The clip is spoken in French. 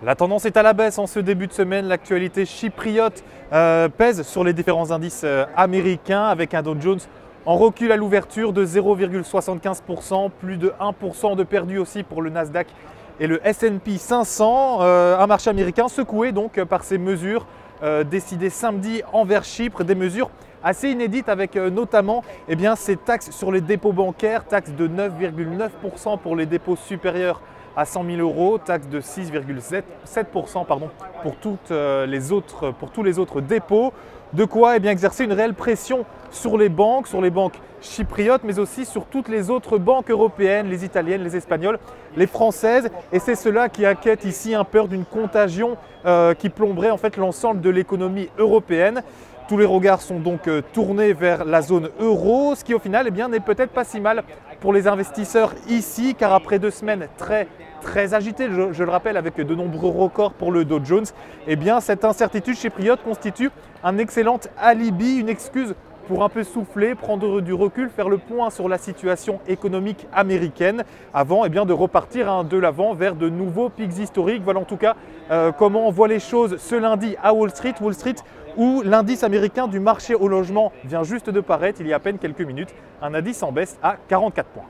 La tendance est à la baisse en ce début de semaine. L'actualité chypriote pèse sur les différents indices américains avec un Dow Jones en recul à l'ouverture de 0,75%, plus de 1% de perdu aussi pour le Nasdaq et le S&P 500. Un marché américain secoué donc par ces mesures décidées samedi envers Chypre, des mesures assez inédites avec notamment ces taxes sur les dépôts bancaires, taxes de 9,9% pour les dépôts supérieurs à 100 000 euros, taxe de 6,7% pour tous les autres dépôts. De quoi exercer une réelle pression sur les banques chypriotes, mais aussi sur toutes les autres banques européennes, les italiennes, les espagnoles, les françaises. Et c'est cela qui inquiète ici, peur d'une contagion qui plomberait en fait l'ensemble de l'économie européenne. Tous les regards sont donc tournés vers la zone euro, ce qui au final n'est peut-être pas si mal pour les investisseurs ici, car après 2 semaines très agitées, je le rappelle, avec de nombreux records pour le Dow Jones, cette incertitude chypriote constitue un excellent alibi, une excuse pour un peu souffler, prendre du recul, faire le point sur la situation économique américaine avant de repartir de l'avant vers de nouveaux pics historiques. Voilà en tout cas comment on voit les choses ce lundi à Wall Street où l'indice américain du marché au logement vient juste de paraître il y a à peine quelques minutes, un indice en baisse à 44 points.